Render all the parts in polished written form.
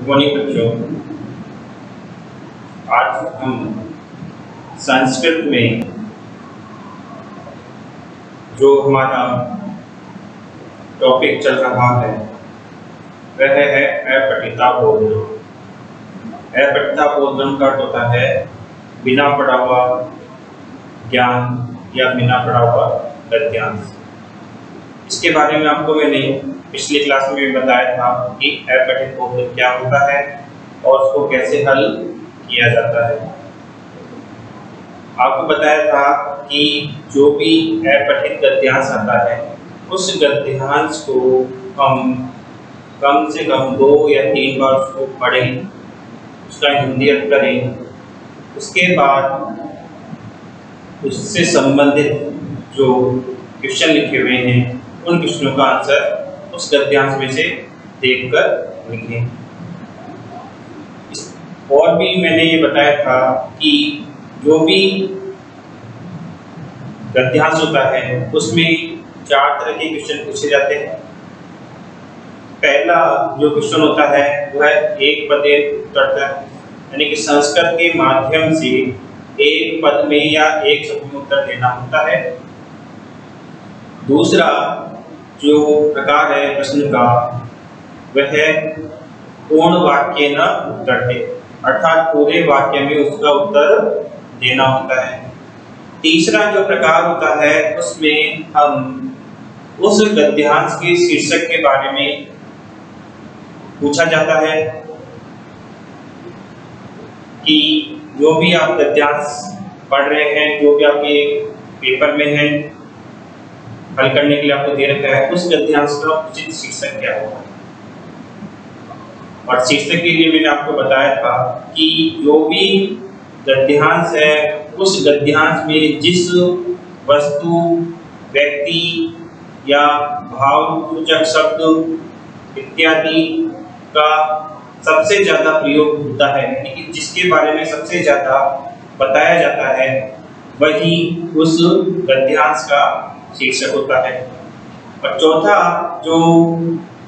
Good morning बच्चों। आज हम संस्कृत में जो हमारा टॉपिक चल रहा है वह है अपठिता बोधनम। अपठिता बोधनम का अर्थ होता है बिना पढ़ा हुआ ज्ञान या बिना पढ़ा हुआ गद्यांश। इसके बारे में आपको मैंने पिछली क्लास में भी बताया था कि अपठित बोधन क्या होता है और उसको कैसे हल किया जाता है। आपको बताया था कि जो भी अपठित गद्यांश आता है उस गद्यांश को हम कम से कम 2 या 3 बार उसको पढ़ें, उसका हिंदी अर्थ करें। उसके बाद उससे संबंधित जो क्वेश्चन लिखे हुए हैं उन क्वेश्चनों का आंसर उस गद्यांश में से देखकर लिखें। और भी मैंने ये बताया था कि जो भी गद्यांश होता है उसमें 4 तरह के क्वेश्चन पूछे जाते हैं। पहला जो क्वेश्चन होता है वह एक पदेन उत्तरतः, यानी कि संस्कृत के माध्यम से एक पद में या एक शब्द में उत्तर देना होता है। दूसरा जो प्रकार है प्रश्न का वह है पूर्ण वाक्य न उत्तर दे, अर्थात पूरे वाक्य में उसका उत्तर देना होता है। तीसरा जो प्रकार होता है उसमें हम उस गद्यांश के शीर्षक के बारे में पूछा जाता है कि जो भी आप गद्यांश पढ़ रहे हैं, जो भी आपके पेपर में है हल करने के लिए आपको दे रखा है, उस गद्यांश का उचित शीर्षक क्या होगा। और शीर्षक के लिए मैंने आपको बताया था कि जो भी गद्यांश है उस गद्यांश में जिस वस्तु, व्यक्ति या भावसूचक शब्द इत्यादि का सबसे ज्यादा प्रयोग होता है, यानी कि जिसके बारे में सबसे ज्यादा बताया जाता है, वही उस गद्यांश का शीर्षक होता है। और चौथा जो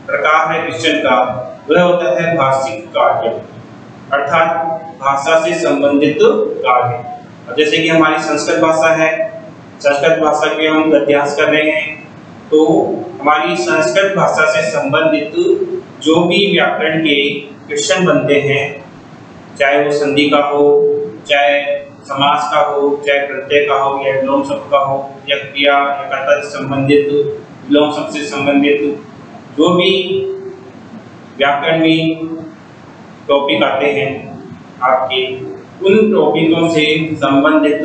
प्रकार है क्वेश्चन का वह होता है भाषिक कार्य, अर्थात भाषा से संबंधित कार्य। और जैसे कि हमारी संस्कृत भाषा है, संस्कृत भाषा के हम गद्यांश कर रहे हैं, तो हमारी संस्कृत भाषा से संबंधित जो भी व्याकरण के क्वेश्चन बनते हैं, चाहे वो संधि का हो, चाहे समास का हो, चाहे प्रत्यय का हो, या विलोम शब्द का हो, या क्रिया या कर्ता से संबंधित, विलोम शब्द से संबंधित जो भी व्याकरण में टॉपिक आते हैं आपके, उन टॉपिकों से संबंधित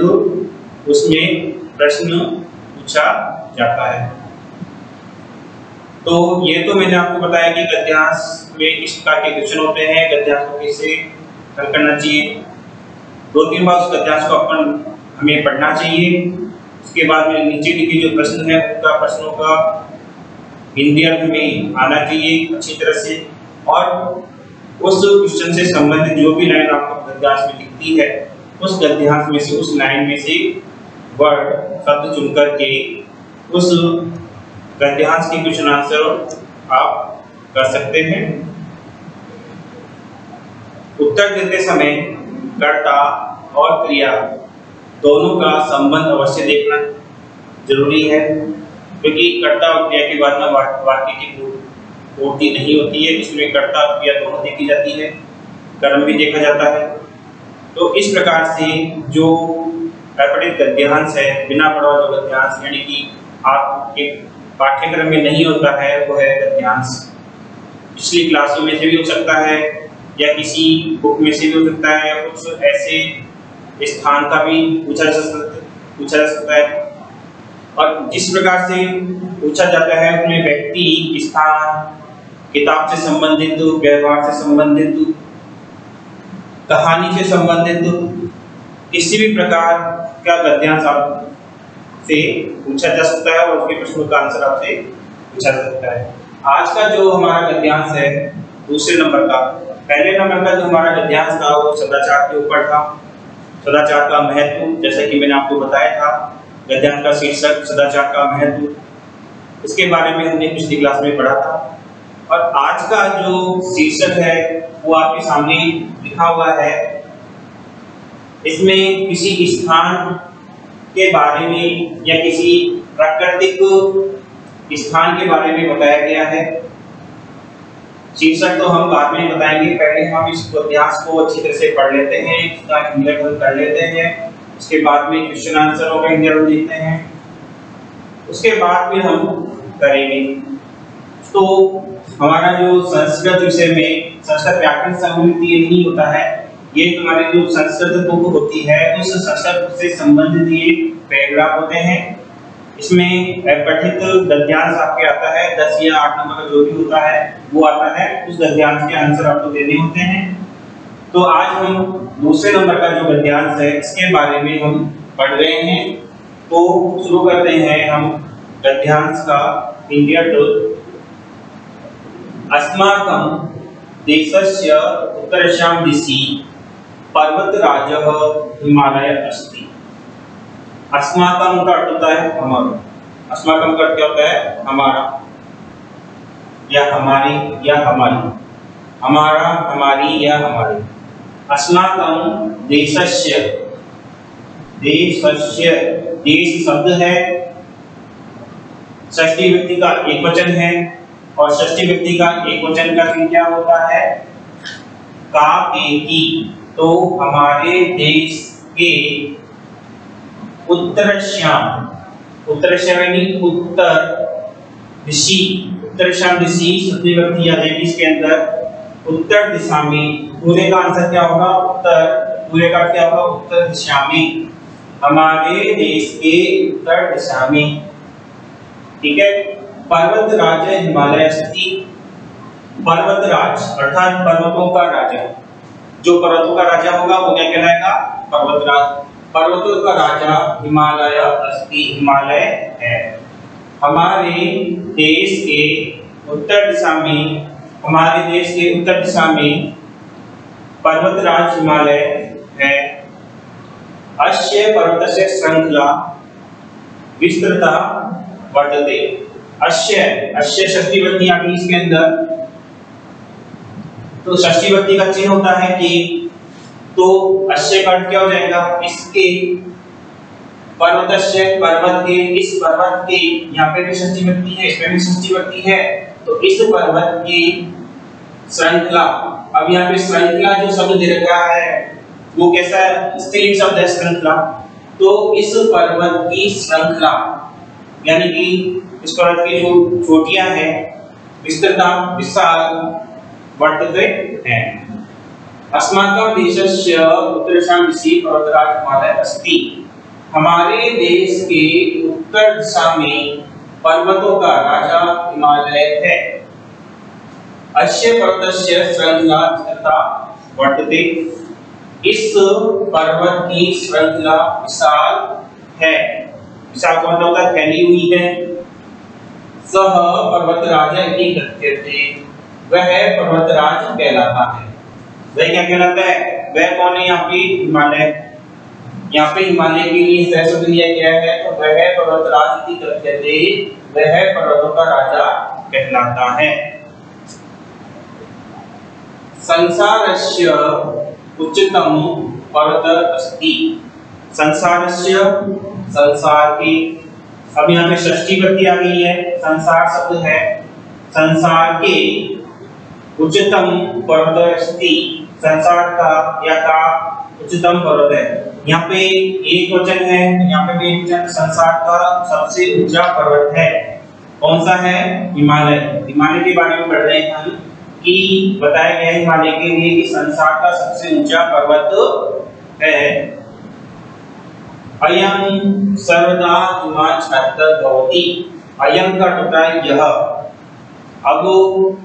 उसमें प्रश्न पूछा जाता है। तो ये तो मैंने आपको बताया कि गद्यांश में किस प्रकार के क्वेश्चन होते हैं, गद्यांश को कैसे हल करना चाहिए। 2-3 बार उस गद्यांश को हमें पढ़ना चाहिए। उसके बाद में नीचे लिखे जो प्रश्न है उनका प्रश्नों का हिंदी अर्थ में आना चाहिए अच्छी तरह से, और उस क्वेश्चन से संबंधित जो भी लाइन आपको गद्यांश में दिखती है उस गद्यांश में से, उस लाइन में से वर्ड शब्द चुन करके उस गद्यांश के क्वेश्चन आंसर आप कर सकते हैं। उत्तर देते समय कर्ता और क्रिया दोनों का संबंध अवश्य देखना जरूरी है, क्योंकि कर्ता और क्रिया के बाद में वाक्य की पूर्ति नहीं होती है। इसमें कर्ता और क्रिया दोनों देखी जाती है, कर्म भी देखा जाता है। तो इस प्रकार से जो अपठित गद्यांश है, बिना पढ़ा हुआ जो गद्यांश, यानी कि आपके पाठ्यक्रम में नहीं होता है, वो है गद्यांश। पिछली क्लासों में से भी हो सकता है या किसी बुक में से भी हो सकता है, या कुछ ऐसे स्थान का भी पूछा जा सकता है। और जिस प्रकार से पूछा जाता है उसमें व्यक्ति, स्थान, किताब से संबंधित, व्यवहार से संबंधित, कहानी से संबंधित किसी भी प्रकार का गद्यांश आपसे पूछा जा सकता है और उसके प्रश्नों का आंसर आपसे पूछा जा सकता है। आज का जो हमारा गद्यांश है दूसरे नंबर का, पहले नंबर का जो हमारा गद्यांश था वो सदाचार के ऊपर था। सदाचार का महत्व, जैसा कि मैंने आपको बताया था, गद्यांश का शीर्षक सदाचार का महत्व, इसके बारे में हमने पिछली क्लास में पढ़ा था। और आज का जो शीर्षक है वो आपके सामने लिखा हुआ है। इसमें किसी स्थान के बारे में या किसी प्राकृतिक स्थान के बारे में बताया गया है। शीर्षक तो हम बाद में बताएंगे, पहले हम इस अभ्यास को अच्छी तरह से पढ़ लेते हैं, इसका इंटरव्यू कर लेते हैं, उसके बाद में क्वेश्चन आंसरों का इंटरव्यू देखते हैं, उसके बाद में हम करेंगे। तो हमारा जो संस्कृत विषय में संस्कृत व्याकरण समृद्धि ये नहीं होता है, ये तुम्हारी जो संस्कृत बुक होती है उस संस्कृत से संबंधित ये पैराग्राफ होते हैं। इसमें पठित गद्यांश आपके आता है 10 या 8 नंबर का जो भी होता है वो आता है, उस गद्यांश के आंसर आपको देने होते हैं। तो आज हम दूसरे नंबर का जो गद्यांश है इसके बारे में हम पढ़ रहे हैं। तो शुरू करते हैं हम गद्यांश का इंडिया टूर। अस्माकं देशस्य उत्तरस्यां दिशि पर्वतराजः हिमालय अस्ति। अस्माकं का अर्थ होता है हमारा, अस्माकं का क्या होता है हमारा या हमारी या हमारी, हमारा हमारी या हमारी। अस्माकं देशस्य, देशस्य देश शब्द है, षष्ठी व्यक्ति का एकवचन है और षष्ठी व्यक्ति का एकवचन का चिन्ह क्या होता है का के की। तो हमारे देश के उत्तरश्याम, उत्तरश्याम यानी उत्तर दिशि, उत्तरश्याम दिशि षष्ठी व्यक्ति आ जाएगी इसके अंदर। उत्तर दिशा में पूरे का आंसर क्या होगा उत्तर, पूरे का क्या होगा उत्तर दिशा में, हमारे देश के उत्तर दिशा में। ठीक है। पर्वतराज हिमालय स्थिति, पर्वतराज अर्थात पर्वतों का राजा, जो पर्वतों का राजा होगा वो क्या कहलाएगा पर्वतराज। पर्वतों का राजा हिमालय अस्ति, हिमालय है। हमारे देश के उत्तर दिशा में, हमारे देश के उत्तर दिशा में पर्वतराज हिमालय है। अस्य पर्वतस्य श्रृंखला विस्तृता वर्तते। अस्य, अस्य षष्ठी विभक्ति आ गई इसके अंदर, तो षष्ठी विभक्ति का चिन्ह होता है कि, तो अस्य का अर्थ क्या हो जाएगा इसके, पर्वतस्य पर्वत के, इस पर्वत के, यहाँ पे भी षष्ठी विभक्ति है इसमें भी षष्ठी विभक्ति है, तो इस पर्वत की श्रृंखला। अब यहाँ पे श्रृंखला जो शब्द दे रखा है वो कैसा है स्त्रीलिंग शब्द है श्रृंखला। तो इस पर्वत की श्रृंखला यानी कि इस पर्वत की जो चोटियां हैं विस्तृता विशाल वर्तते हैं। अस्माकं देशस्य उत्तरस्यां दिशि पर्वतराज हिमालय अस्ति। हमारे देश के उत्तर दिशा में पर्वतों का राजा हिमालय है। अस्य पर्वतस्य श्रृंखला विस्तृता वर्तते। इस पर्वत की श्रृंखला विशाल है। विशाल का मतलब होता है फैली हुई है। सह पर्वतराज इति कथ्यते, वह पर्वतराज कहलाता है। वह क्या कहलाता है, वह कौन है यहाँ पे हिमालय, यहाँ पे हिमालय के लिए सह शब्द लिया गया है, तो वह पर्वतराज इति कथ्यते, वह पर्वतों का राजा कहलाता है। संसारस्य उच्चतम पर्वत अस्ति। संसारस्य, संसार की, अब यहाँ पे षष्ठी विभक्ति आ गई है, संसार शब्द है, संसार के उच्चतम पर्वत अस्ति, संसार का या का उच्चतम पर्वत है। यहाँ पे एक वचन है, यहाँ पे भी एक वचन, संसार का सबसे ऊंचा पर्वत है। कौन सा है हिमालय। हिमालय के बारे में पढ़ रहे हैं हम कि बताया गया है हिमालय के लिए कि संसार का सबसे ऊंचा पर्वत है। अयं सर्वदा हिमाच्छादितः भवति। अयं का होता है यह। अब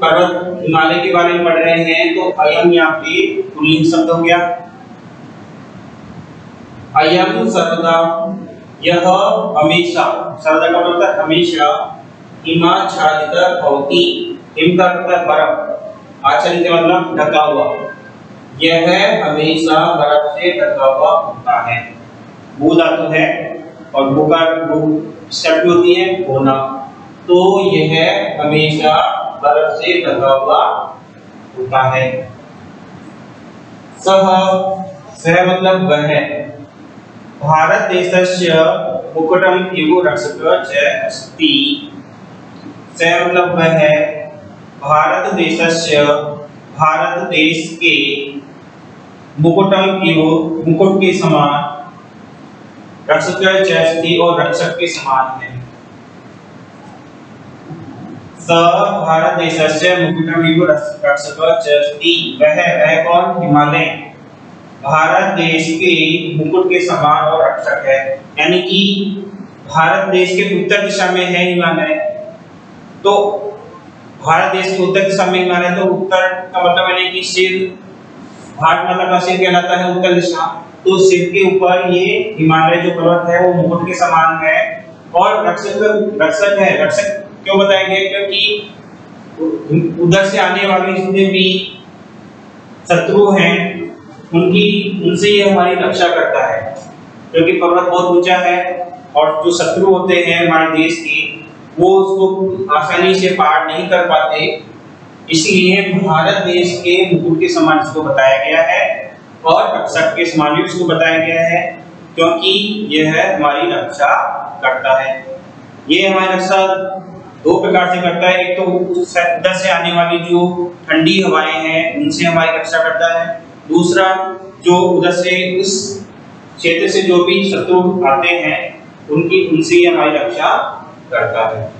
पर्वत हिमालय के बारे में पढ़ रहे हैं तो अयं यहाँ पे पुल्लिंग शब्द हो गया। अयं सर्वदा, यह हमेशा, सर्वदा का मतलब है हमेशा, हिमाच्छादितः भवति। हिम का मतलब बर्फ, आच्छादित मतलब ढका हुआ, यह हमेशा बर्फ से ढका हुआ होता है। भू धातु है और भू शब्द होती है होना, तो यह हमेशा बर्फ से ढका हुआ होता है। सह मतलब वह, भारत देशस्य मुकुटम इव रक्षक च अस्ति। सह मतलब वह, भारत देशस्य भारत देश के मुकुटम इव मुकुट के समान, रक्षक च अस्ति और रक्षक के समान है। स भारत देशस्य मुकुटम इव रक्षक च अस्ति। वह कौन? हिमालय भारत देश के मुकुट के समान और रक्षक है। यानी कि भारत देश के उत्तर दिशा में है हिमालय, तो भारत देश के उत्तर दिशा में हिमालय, तो उत्तर का मतलब है कि सिर, भारत माता का सिर कहलाता है उत्तर दिशा, तो सिर के ऊपर ये हिमालय जो पर्वत है वो मुकुट के समान है और रक्षक है। रक्षक क्यों बताया गया? क्योंकि उधर से आने वाले जितने भी शत्रु हैं उनसे ये हमारी रक्षा करता है, क्योंकि पर्वत बहुत ऊंचा है और जो शत्रु होते हैं हमारे देश के वो उसको आसानी से पार नहीं कर पाते, इसलिए भारत देश के मुकुट के समान इसको बताया गया है और रक्षक के समान भी इसको बताया गया है, क्योंकि यह हमारी रक्षा करता है। ये हमारी रक्षा दो प्रकार से करता है, एक तो उधर से आने वाली जो ठंडी हवाएं हैं उनसे हमारी रक्षा करता है, दूसरा जो उधर से उस क्षेत्र से जो भी शत्रु आते हैं उनसे हमारी रक्षा करता है।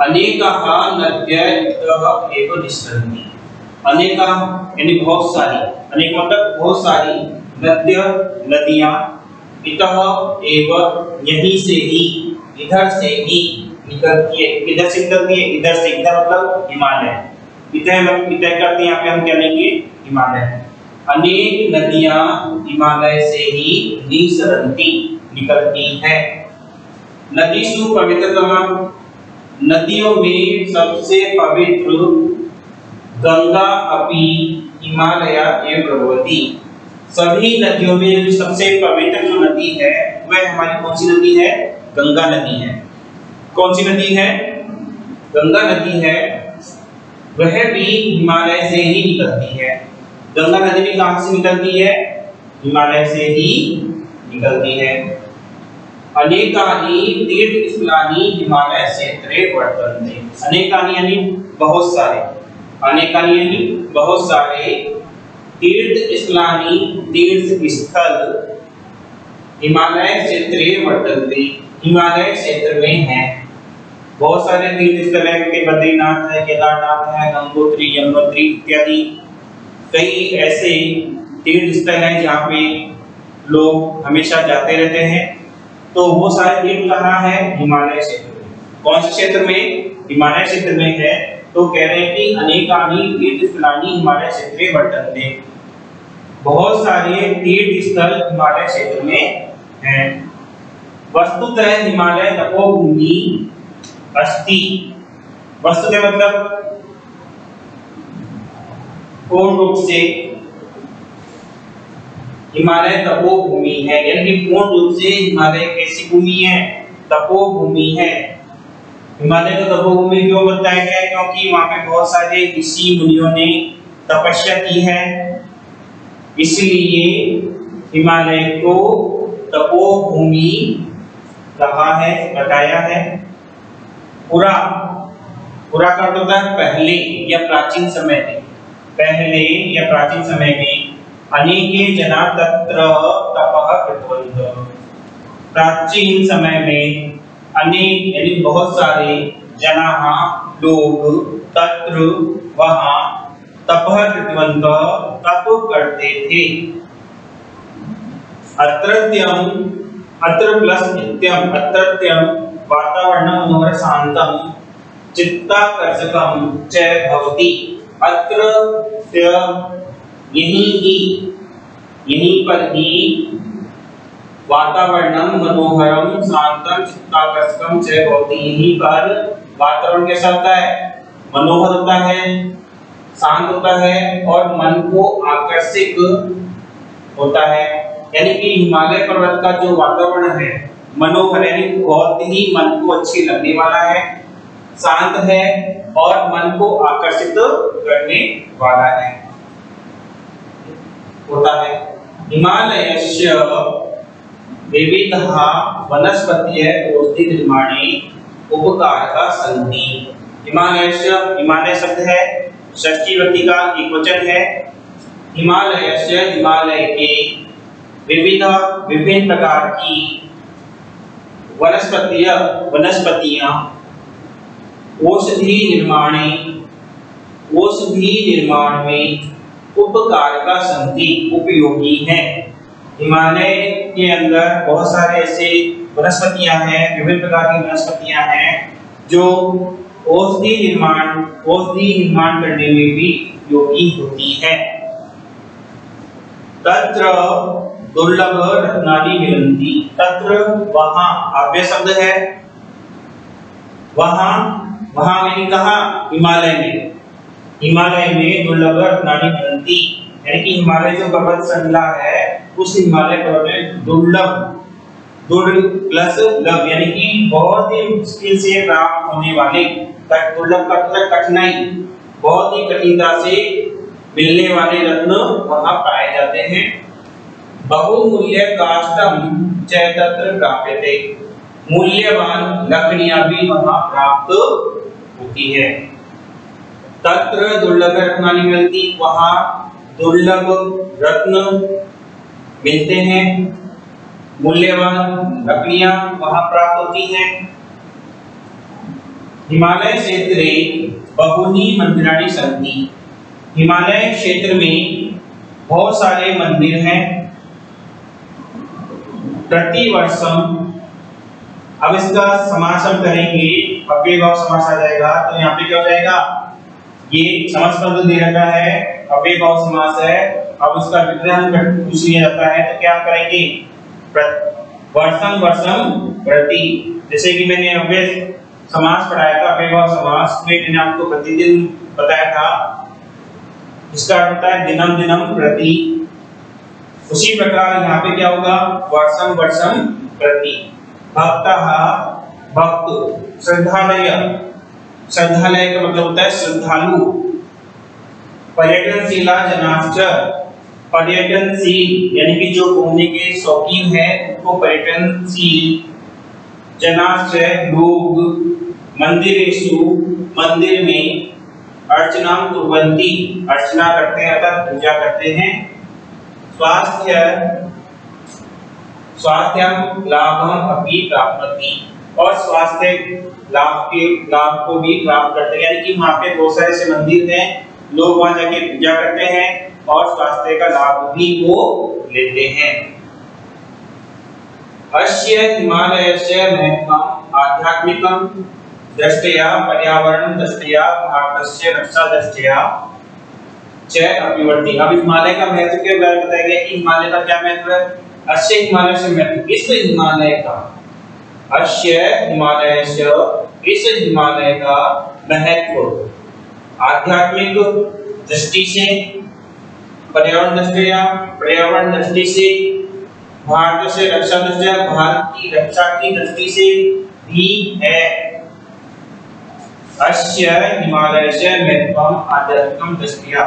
अनेकाः नद्यः एव निस्सरन्ति। अनेकाः यानी बहुत सारी, अनेक मतलब बहुत सारी, नदियां इतः एव यहीं से ही, इधर से ही निकलती है। इधर से निकलती है, इधर से, इधर मतलब हिमालय, इधर मतलब इधर करते हैं, यहाँ पे हम क्या लेंगे? हिमालय। अनेक नदियां हिमालय से ही निस्सरन्ति निकलती है। नदीषु पवित्रतमा, नदियों में सबसे पवित्र गंगा अपि हिमालया एव भवति। सभी नदियों में जो सबसे पवित्र जो नदी है वह हमारी कौन सी नदी है? गंगा नदी है। कौन सी नदी है? गंगा नदी है। वह भी हिमालय से ही निकलती है। गंगा नदी भी कहां से निकलती है? हिमालय से ही निकलती है। अनेकानि तीर्थस्थलानि हिमालय क्षेत्रे वर्तन्ते। अनेकानि यानी बहुत सारे, अनेकानि यानी बहुत सारे, तीर्थस्थलानि तीर्थ स्थल हिमालय क्षेत्रे वर्तन्ते हिमालय क्षेत्र में हैं। बहुत सारे तीर्थ स्थल हैं, जैसे बद्रीनाथ है, केदारनाथ है, गंगोत्री, यमुनोत्री इत्यादि कई ऐसे तीर्थ स्थल हैं जहाँ पे लोग हमेशा जाते रहते हैं। तो वो सारे तीर्थ कहाँ है? हिमालय क्षेत्र में। कौन से क्षेत्र में? हिमालय क्षेत्र में है। तो कह रहे हैं कि अनेकानि तीर्थस्थलानि हिमालय क्षेत्रे वर्तन्ते। बहुत सारे तीर्थ स्थल हिमालय क्षेत्र में हैं। वस्तुतः हिमालय तपोभूमि अस्ति। वस्तुतः मतलब पूर्ण रूप से हिमालय तपोभूमि है, यानी कि पूर्ण रूप से हिमालय कैसी भूमि है? तपोभूमि है। हिमालय को तपोभूमि क्यों बताया गया है? क्योंकि वहां पे बहुत सारे ऋषि मुनियों ने तपस्या की है, इसलिए हिमालय को तपोभूमि कहा है, बताया है। पुरा का अर्थ होता है पहले या प्राचीन समय में। पहले या प्राचीन समय में अनेके जना तत्र तपः कृतवन्तः। प्राचीन समय में अनेक यानी बहुत सारे जनाः लोग तत्र वहाँ तपः कृतवन्तः तप करते थे। अत्रत्यम अत्र प्लस इत्यम अत्रत्यम वातावरणं मनोहर शांतं चित्ताकर्षकं च भवति। अत्र यहीं पर ही वातावरणम मनोहरम शांतम चित्ताकर्षकम च भवति। यहीं पर वातावरण कैसा होता है? मनोहर होता है, शांत होता है और मन को आकर्षित होता है। यानी कि हिमालय पर्वत का जो वातावरण है मनोहर, यानी बहुत ही मन को अच्छी लगने वाला है, शांत है और मन को आकर्षित करने वाला है होता है। हिमालयस्य विविधः वनस्पतयः औषधिनिर्माणे उपकारकाः सन्ति। हिमालयस्य, हिमालय शब्द है षष्ठी विभक्ति का एकवचन है। हिमालयस्य, हिमालय के विभिन्न प्रकार की वनस्पतियां औषधि निर्माण में उपकारका संति उपयोगी है। हिमालय के अंदर बहुत सारे ऐसे वनस्पतियां हैं, विभिन्न प्रकार की वनस्पतियां हैं जो औषधि निर्माण करने में भी उपयोगी होती है। तत्र दुर्लभ रत्नानि मिलन्ति। तत्र वहां अव्यय शब्द है, वहां मैंने कहा हिमालय में दुर्लभ रत्नानि मिलन्ति, यानी कि हिमालय जो पर्वत श्रृंखला है उस हिमालय पर्वत में दुर्लभ प्लस लभ यानी कि बहुत ही मुश्किल से प्राप्त होने वाले, दुर्लभ का मतलब कठिनाई, बहुत ही कठिनता से मिलने वाले रत्न वहां पाए जाते हैं। बहुमूल्य काष्ठम च तत्र प्राप्यते। मूल्यवान लकड़ियां भी वहां प्राप्त होती है। तत्र दुर्लभ रत्नानि मिलती, वहां दुर्लभ रत्न मिलते हैं, मूल्यवान लकड़ियां वहां प्राप्त होती हैं। हिमालय क्षेत्रे बहूनि मंदिराणि सन्ति। हिमालय क्षेत्र में बहुत सारे मंदिर हैं। प्रतिवर्षम, अब इसका समास हम करेंगे, अव्ययभाव समास आ जाएगा, तो यहाँ पे क्या हो जाएगा, ये समास पद दे रखा है, अव्ययभाव समास है। अब उसका विग्रह पूछ लिया जाता है तो क्या करेंगे, वर्षम प्रति, जैसे कि मैंने अव्यय समास पढ़ाया था, अव्ययभाव समास में मैंने आपको प्रतिदिन बताया था, इसका अर्थ होता है दिनम दिनम प्रति। उसी प्रकार यहाँ पे क्या होगा, वर्षम प्रति। भक्तः भक्त, श्रद्धालय का मतलब होता है श्रद्धालु। पर्यटनशीला जनाश्च, पर्यटनशील यानी कि जो घूमने के शौकीन है उनको पर्यटनशील, जनाश्च लोग, मंदिरेषु मंदिर में, अर्चना कुर्वन्ति अर्चना करते हैं अर्थात पूजा करते हैं। स्वास्थ्यम लाभम अपि प्राप्नोति, और स्वास्थ्य लाभ को भी प्राप्त करते हैं, यानी कि वहाँ पे बहुत सारे ऐसे मंदिर हैं, लोग वहाँ जाके पूजा करते हैं और स्वास्थ्य का लाभ भी वो लेते हैं। अस्य हिमालयस्य महत्वम् आध्यात्मिकं दृष्ट्या, पर्यावरण दृष्ट्या, भारतस्य रक्षा दृष्ट्या च अभिवर्ति। अब हिमालय का महत्व के बारे में बताया गया कि हिमालय का क्या महत्व है। अस्य हिमालय से महत्व, इस हिमालय का, अस्य हिमालयस्य, इस हिमालय का महत्व आध्यात्मिक दृष्टि से, पर्यावरण दृष्टि से, भारत से रक्षा दृष्टि, भारत की रक्षा की दृष्टि से भी है। अस्य हिमालयस्य महत्वम् आध्यात्मिकं दृष्ट्या,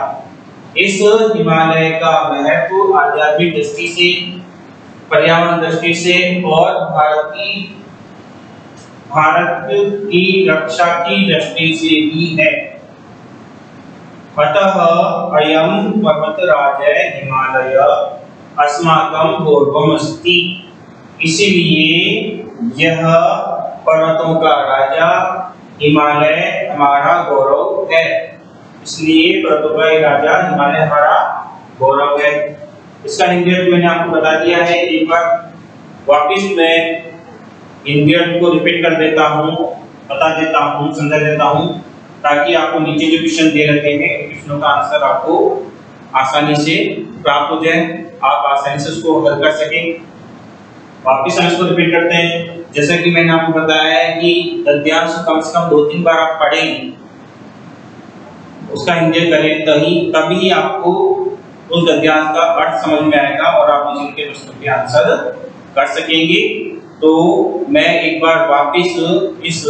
इस हिमालय का महत्व आध्यात्मिक दृष्टि से, पर्यावरण दृष्टि से और भारत की रक्षा की दृष्टि से भी है। अतः अयं पर्वतराज हिमालय अस्माकं गौरवमस्ति, इसीलिए यह पर्वतों का राजा हिमालय हमारा गौरव है। इसलिए पर्वतों का राजा हिमालय हमारा गौरव है। इसका हिंदी अर्थ मैंने आपको बता दिया है, एक बार वापिस मैं हिंदी अर्थ को रिपीट कर देता हूँ, बता देता हूँ, समझा देता हूँ, ताकि आपको नीचे जो क्वेश्चन दे रखे हैं क्वेश्चनों का आंसर आपको आसानी से प्राप्त हो जाए, आप आसानी से उसको हल कर सकें। वापिस हम इसको रिपीट करते हैं। जैसा कि मैंने आपको बताया है कि गद्यांश कम से कम 2-3 बार आप पढ़ेंगे, उसका हिंदी करें, तभी आपको उस गद्यांश का अर्थ समझ में आएगा और आप नीचे के प्रश्नों के आंसर कर सकेंगे। तो मैं एक बार वापिस इस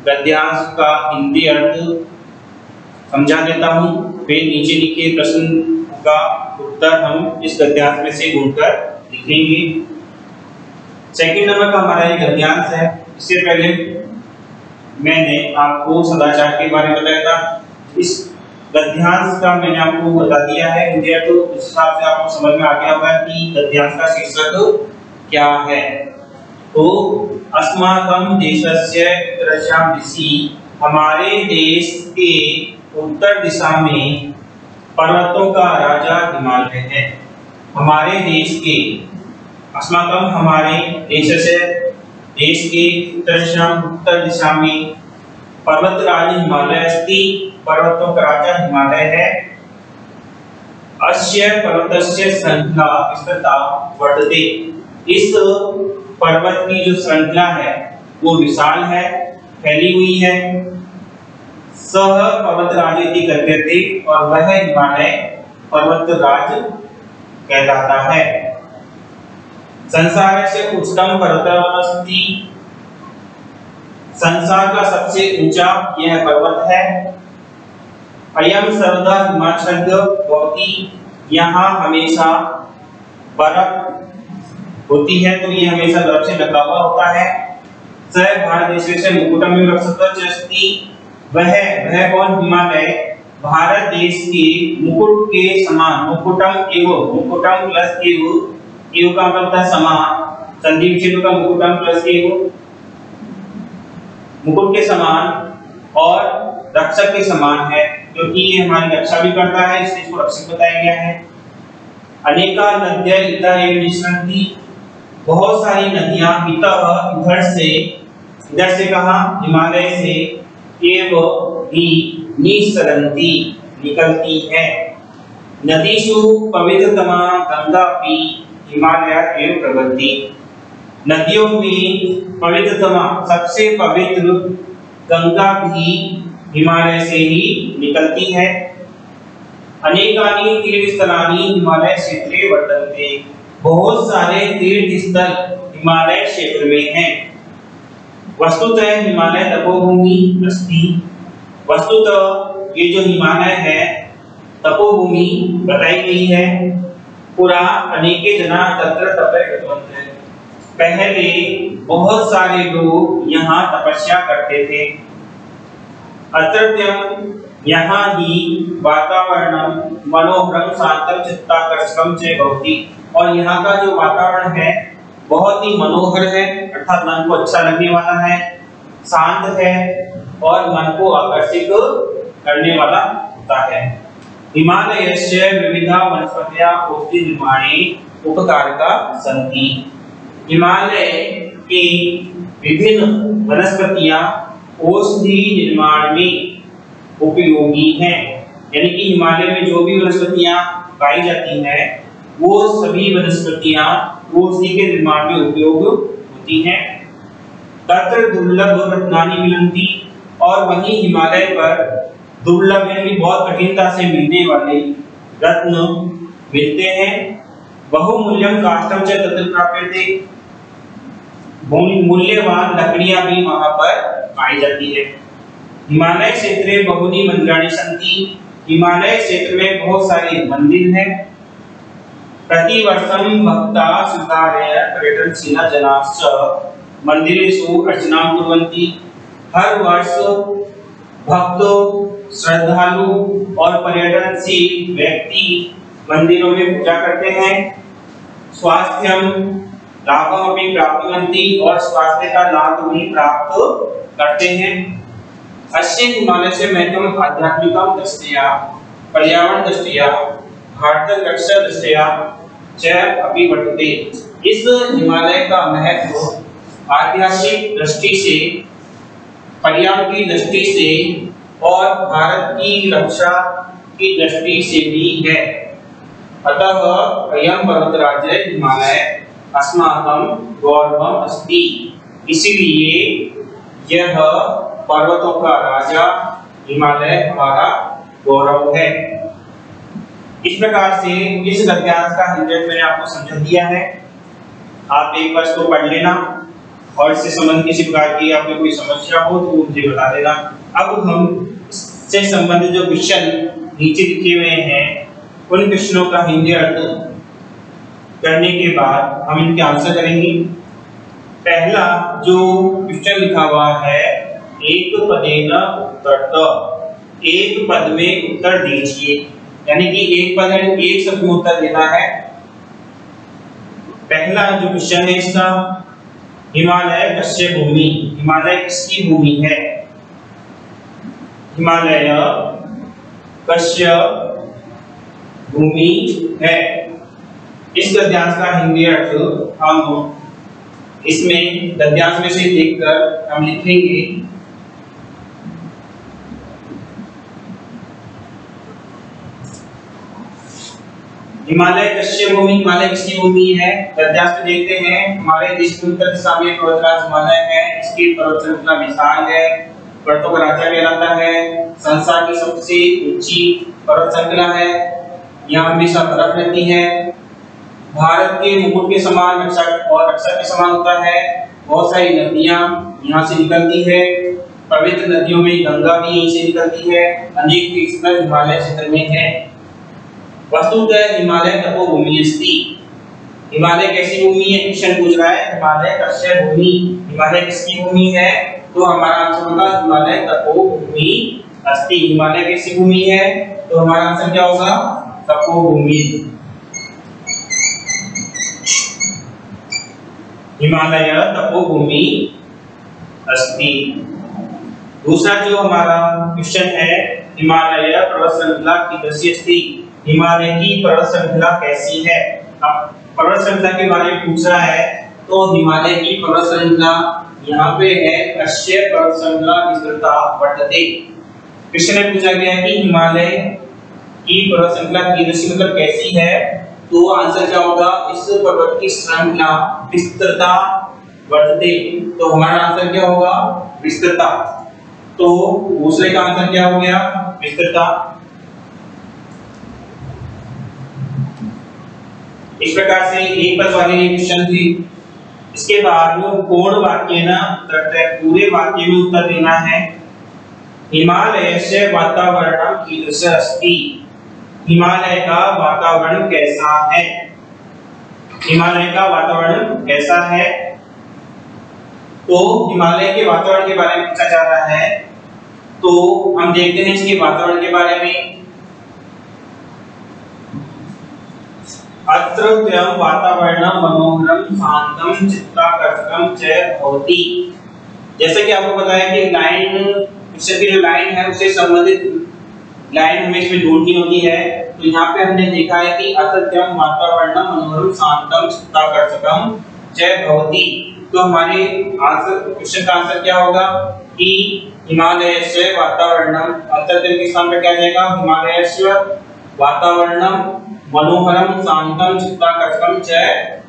गद्यांश का हिंदी अर्थ समझा देता हूँ, फिर नीचे लिखे प्रश्न का उत्तर हम इस गद्यांश में से ढूंढकर लिखेंगे। सेकंड नंबर का हमारा ये गद्यांश है। इससे पहले मैंने आपको सदाचार के बारे में बताया था। इस गद्यांश का मैंने आपको बता दिया है इंडिया, तो उस हिसाब से आपको समझ में आ गया होगा कि गद्यांश का शीर्षक क्या है। तो अस्माकं देशस्य उत्तरस्यां दिशि, हमारे देश के उत्तर दिशा में पर्वतों का राजा हिमालय है। हमारे देश के, अस्माकं हमारे, देशस्य देश के, उत्तरस्यां उत्तर दिशा में, पर्वतराज हिमालय अस्ति, पर्वतों का राजा हिमालय है। अस्य पर्वतस्य श्रृंखला विस्तृता वर्तते, इस पर्वत की जो श्रृंखला है वो विशाल है, फैली हुई है। सह पर्वतराज इति कथ्यते, और वह हिमालय पर्वतराज कहलाता है। संसारस्य उच्चतम पर्वतमस्ति, संसार का सबसे ऊंचा यह पर्वत है। अयम सर्वदा हिमाच्छाद्य भवति, यहाँ हमेशा बर्फ होती है, तो ये हमेशा बर्फ से ढका हुआ होता है। स भारत देश से मुकुटम रक्षित अस्ति, वह कौन, हिमालय भारत देश के मुकुट के समान, मुकुटम एवं, मुकुटम प्लस एवं का मतलब था समान, संधि विच्छेद का मुकुटम प्लस एवं, मुकुट के समान और रक्षक के समान है, क्योंकि ये हमारी रक्षा भी करता है, इसलिए इसको रक्षक बताया गया है। अनेका नद्यः इतः एव निस्सरन्ति, बहुत सारी नदियां इतः इधर से कहा, हिमालय से, एव ही निस्सरन्ति निकलती है। नदीषु पवित्रतमा गंगापि हिमालयात् एव प्रवहति, नदियों में पवित्रतमा सबसे पवित्र गंगा भी हिमालय से ही निकलती है। अनेकानि तीर्थस्थलानि हिमालय क्षेत्रे वर्तन्ते, बहुत सारे तीर्थ स्थल हिमालय क्षेत्र में हैं। वस्तुतः हिमालय तपोभूमि अस्ति, वस्तुतः ये जो हिमालय है तपोभूमि बताई गई है। पुरा अनेके जना तत्र तपः कृतवन्तः, पहले बहुत सारे लोग यहाँ तपस्या करते थे। अत्रत्यं, यहाँ ही वातावरणम मनोहरम शांतम चित्ताकर्षकम च भवति, और यहाँ का जो वातावरण है बहुत ही मनोहर है, अर्थात मन को अच्छा लगने वाला है, शांत है और मन को आकर्षित करने वाला होता है। हिमालयस्य विविधा वनस्पतयः औषधि निर्माणे उपकारका सन्ति, हिमालय की विभिन्न वनस्पतियां औषधि निर्माण में उपयोगी हैं। यानी कि हिमालय में जो भी वनस्पतियां पाई जाती हैं वो सभी वनस्पतियां औषधि के निर्माण में उपयोग होती हैं। तत्र दुर्लभ रत्नानि मिलन्ति, और वहीं हिमालय पर दुर्लभ यानी बहुत कठिनता से मिलने वाले रत्न मिलते हैं। बहुमूल्यम काष्ठम च तत्र प्राप्यते, मूल्यवान लकड़ियां भी वहां पर पाई जाती है। हिमालय क्षेत्रे बहुनि मंदिराणि सन्ति, हिमालय क्षेत्र में बहुत सारे मंदिर हैं। प्रतिवर्षं भक्ता श्रद्धालय पर्यटनशीला जनाश्च मंदिरेषु अर्चनां कुर्वन्ति, हर वर्ष भक्त, श्रद्धालु और पर्यटनशील व्यक्ति मंदिरों में पूजा करते हैं। स्वास्थ्यम लाभम अपनी प्राप्नुवन्ति, और स्वास्थ्य का लाभ भी प्राप्त करते हैं। अस्य हिमालय से महत्वम आध्यात्मिकम दृष्टया, पर्यावरण दृष्टया, भारत रक्षा दृष्टया च अपि वर्तते, इस हिमालय का महत्व आध्यात्मिक दृष्टि से, पर्यावरण की दृष्टि से और भारत की रक्षा की दृष्टि से भी है। अतः अयं पर्वतराज हिमालय अस्माकं गौरवम् अस्ति, इसीलिए यह पर्वतों का राजा हिमालय हमारा गौरव है। इस प्रकार से इस गद्यांश का हिंदुत्व मैंने आपको समझा दिया है। आप एक बार इसको पढ़ लेना, और इससे संबंधित किसी प्रकार की आपको कोई समस्या हो तो मुझे बता देना। अब हम से संबंधित जो क्वेश्चन नीचे लिखे हुए हैं उन क्वेश्चनों का हिंदी अर्थ करने के बाद हम इनके आंसर करेंगे। पहला जो क्वेश्चन लिखा हुआ है, एक पदेन उत्तरत, एक पद में उत्तर दीजिए, यानी कि एक पद में एक शब्द में उत्तर देना है। पहला जो क्वेश्चन है इसका, हिमालय कस्य भूमि, हिमालय किसकी भूमि है? हिमालय कस्य भूमि है। इस गद्यांश का हिंदी अर्थ हम इसमें गद्यांश में से देखकर हम लिखेंगे। हिमालय कस्य भूमि, हिमालय किसकी भूमि है? गद्यांश में देखते हैं, हमारे देश के उत्तर दिशा में पर्वतराज हिमालय है, इसकी पर्वत श्रृंखला विशाल है, पर्वतों का राजा कहलाता है, संसार की सबसे ऊंची पर्वत श्रृंखला है, यहाँ हमेशा बर्फ रहती है, भारत के मुकुट के समान और अक्षर के समान होता है, बहुत सारी नदियां यहाँ से निकलती है, पवित्र नदियों में गंगा भी यहीं से निकलती है, अनेक तीर्थस्थल हिमालय क्षेत्र में है। वस्तुतः हिमालय तपोभूमि अस्ति, हिमालय कैसी भूमि है? क्वेश्चन पूछ रहा है हिमालय कस्य भूमि, हिमालय किसकी भूमि है? तो हमारा आंसर होगा हिमालय तपोभूमि अस्ति। हिमालय कैसी भूमि है? तो हमारा आंसर क्या होगा? तपोभूमि। हिमालय तपोभूमि अस्ति। दूसरा जो हमारा क्वेश्चन है, हिमालय पर्वत श्रृंखला कीदृशी अस्ति, हिमालय की पर्वत श्रृंखला कैसी है? अब पर्वत श्रृंखला के बारे में पूछ रहा है, तो हिमालय की पर्वत श्रृंखला यहाँ पे है, कस्य पर्वत श्रृंखला विस्तृता वर्तते। क्वेश्चन में पूछा गया है कि हिमालय की पर्वत श्रृंखला कीदृशी मतलब कैसी है, तो आंसर क्या होगा? इस पर्वत की श्रृंखला विस्तृता वर्तते, तो हमारा आंसर क्या होगा? विस्तृता। तो दूसरे का आंसर क्या हो गया? विस्तृता। इस प्रकार से एक पद वाले क्वेश्चन थी। इसके बाद वो पूर्ण वाक्य ना पूरे वाक्य में उत्तर देना है। हिमालय से वातावरण कीदृश अस्ति, हिमालय का वातावरण कैसा है? हिमालय का वातावरण कैसा है? तो हिमालय के वातावरण के बारे में पूछा जा रहा है, तो हम देखते हैं इसके वातावरण के बारे में। अत्रत्यं वातावरणं मनोहरं शांतं चित्ताकर्षकं च भवति। जैसे कि आपको पता है कि लाइन क्वेश्चन की जो लाइन है उससे संबंधित लाइन हमें इसमें ढूंढनी होती है। तो यहाँ पे हमने देखा है कि अत्रत्यं वातावरणं मनोहरं शांतं चित्ताकर्षकं च भवति। तो हमारे आंसर क्वेश्चन का आंसर क्या होगा कि हिमालय से वातावरणं, अत्रत्यं के स्थान पे क्या जाएगा? हिमालय से वातावरणं मनोहरम शांतम चित्ताकर्षकम च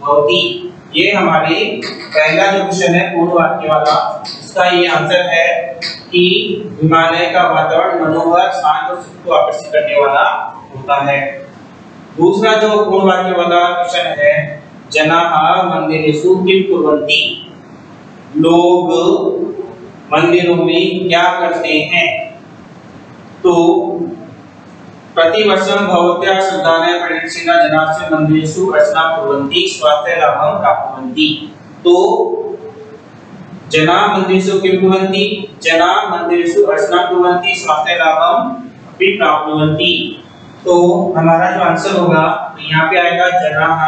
भवति। ये हमारी पहला जो क्वेश्चन है पूर्ण वाक्य वाला, इसका ये आंसर है कि हिमालय का वातावरण मनोहर, शांत और चित्त को आकर्षित करने वाला होता है। दूसरा जो पूर्ण वाक्य वाला क्वेश्चन है, जनाः मंदिरेषु किं कुर्वन्ति, लोग मंदिरों में क्या करते हैं? तो प्रतिवर्षं भवत्याः श्रद्धालय परिरक्षिता जनाः मंदिरेषु अर्चनां कुर्वन्ति स्वास्थ्य लाभं प्राप्नुवन्ति। तो जनाः मंदिरेषु किं कुर्वन्ति, जनाः मंदिरेषु अर्चनां कुर्वन्ति स्वास्थ्य लाभं अपि प्राप्नुवन्ति। तो हमारा जो आंसर होगा यहाँ पे आएगा जनाः,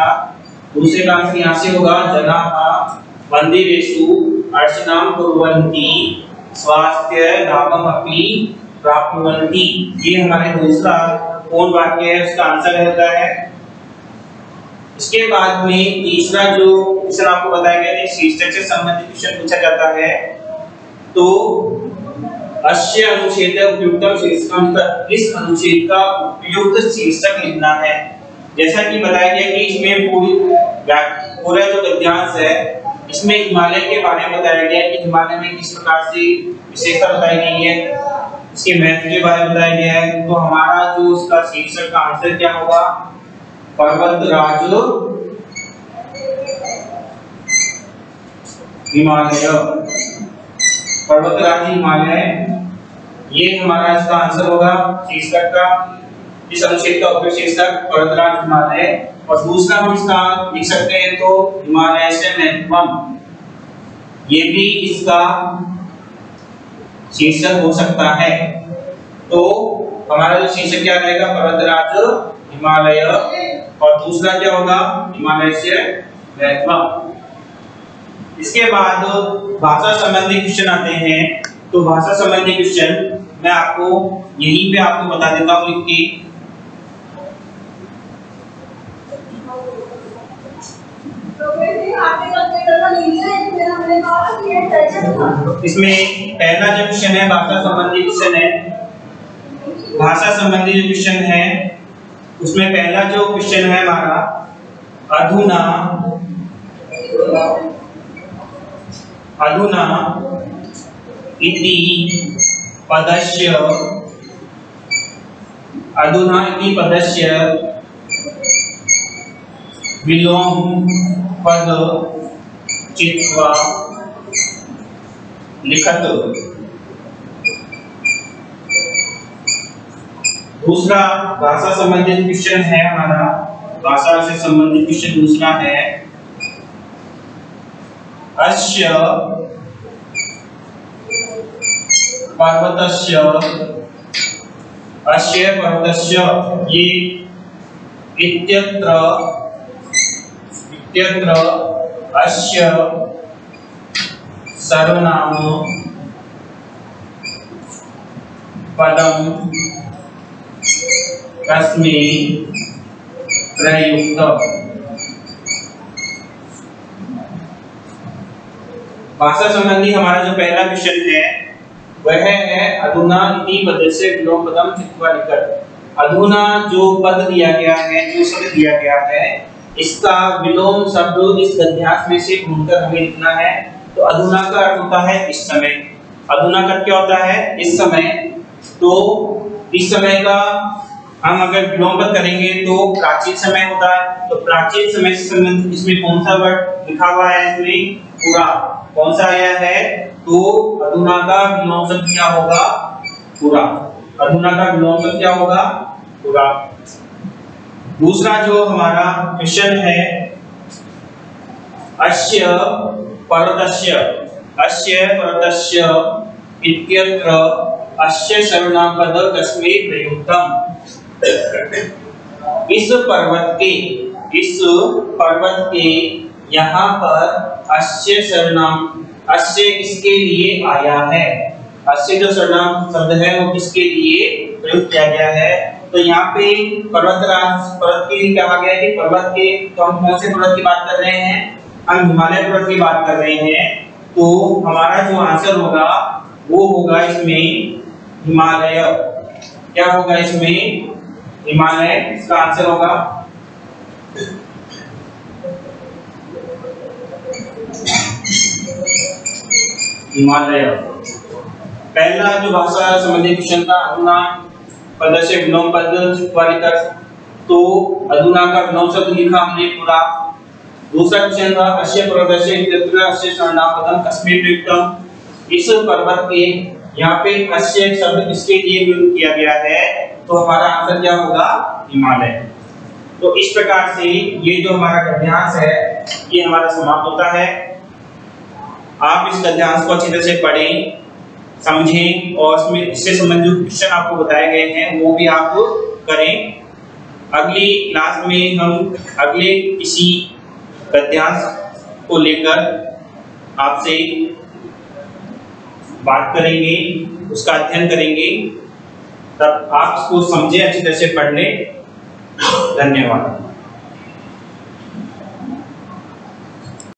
दूसरे का आंसर यहाँ से होगा जनाः मंदिरेषु अर्चनां कुर्वन्ति स्वास्थ्य लाभं अपि प्राप्नुवन्ति। ये हमारे दूसरा पूर्ण वाक्य है, उसका आंसर होता है। इसके बाद में तीसरा जो क्वेश्चन आपको बताया गया है, शीर्षक से संबंधित क्वेश्चन पूछा जाता है। तो अस्य अनुच्छेद उपयुक्तम शीर्षकम, इस अनुच्छेद का उपयुक्त शीर्षक लिखना है। जैसा कि बताया गया कि इसमें पूरा जो गद्यांश है इसमें हिमालय के बारे में बताया गया है कि हिमालय में किस प्रकार से विशेषता बताई गई है, इसके महत्व के बारे में बताया गया है। तो हमारा जो उसका शीर्षक का आंसर क्या होगा? पर्वतराज हिमालय, पर्वतराज हिमालय ये हमारा इसका आंसर होगा शीर्षक का। इस अनुच्छेद का उपयोग शीर्षक पर्वतराज हिमालय, और दूसरा हम इसका लिख सकते हैं तो हिमालय से महत्वम, ये भी इसका शीर्षक हो सकता है। तो हमारा जो शीर्षक क्या रहेगा, पर्वतराज हिमालय, और दूसरा क्या होगा, हिमालय से महत्वम। इसके बाद भाषा संबंधी क्वेश्चन आते हैं। तो भाषा संबंधी क्वेश्चन मैं आपको यहीं पे आपको बता देता हूं लिख के। इसमें पहला जो क्वेश्चन है भाषा संबंधी क्वेश्चन है। भाषा संबंधी जो क्वेश्चन है उसमें पहला जो क्वेश्चन है हमारा, अधुना इति पदस्य, अधुना इति पदस्य विलोम पद चित्वा लिखत। दूसरा भाषा संबंधित क्वेश्चन है हमारा, भाषा से संबंधित क्वेश्चन दूसरा है, अस्य पर्वतस्य, अस्य पर्वतस्य, ये इत्यत्र अस्य सर्वनाम पदम कस्मै प्रयुक्त। भाषा संबंधी हमारा जो पहला क्वेश्चन है वह है अधुना इति पदस्य विलोम पदम चित्वा लिखत। अधुना जो पद दिया गया है, जो शब्द दिया गया है, इसका विलोम शब्द इस गद्यांश में से ढूंढकर हमें लिखना है। तो अधुना का अर्थ होता है इस समय। अधुना का क्या होता है, इस समय। तो इस समय का हम अगर विलोम पद करेंगे तो प्राचीन समय होता है। तो प्राचीन समय से संबंधित इसमें कौन सा वर्ड लिखा हुआ है, इसमें पुरा। कौन सा आया है, तो अधुना का विलोम शब्द क्या होगा, पुरा। अधुना का विलोम शब्द क्या होगा, पुरा। दूसरा जो हमारा क्वेश्चन है, अस्य पर्वतस्य, अस्य पर्वतस्य इत्यत्र अस्य सर्वनाम पद कस्मै प्रयुक्तम। इस पर्वत के यहाँ पर अस्य सर्वनाम, अस्य इसके लिए आया है। अस्य जो सर्वनाम शब्द है वो किसके लिए प्रयुक्त किया गया है। तो यहाँ पे पर्वत के लिए कहा गया है कि पर्वत के, तो हम कौन से पर्वत की बात कर रहे हैं, हम हिमालय पर्वत की बात कर रहे हैं। तो हमारा जो आंसर होगा वो होगा इसमें हिमालय। क्या होगा इसमें, हिमालय इसका आंसर होगा। हिमालय। पहला जो भाषा संबंधी क्वेश्चन था, अधुना पदस्य विलोम पद चित्वा लिखत। तो अधुना का विलोम शब्द लिखा हमने पूरा। दूसरा क्वेश्चन था, अस्य पर्वतस्य इत्यत्र अस्य सर्वनाम पदम कस्मै प्रयुक्तम। इस पर्वत के यहाँ पे अस्य शब्द किसके लिए प्रयोग किया गया है, तो हमारा आंसर क्या होगा, हिमालय। तो इस प्रकार से ये जो हमारा गद्यांश है ये हमारा समाप्त होता है। आप इस गद्यांश को अच्छी तरह से पढ़ें, समझें, और इसमें इससे संबंधित क्वेश्चन आपको बताए गए हैं वो भी आप करें। अगली क्लास में हम अगले किसी गद्यांश को लेकर आपसे बात करेंगे, उसका अध्ययन करेंगे। तब आप इसको समझें, अच्छी तरह से पढ़ लें। धन्यवाद।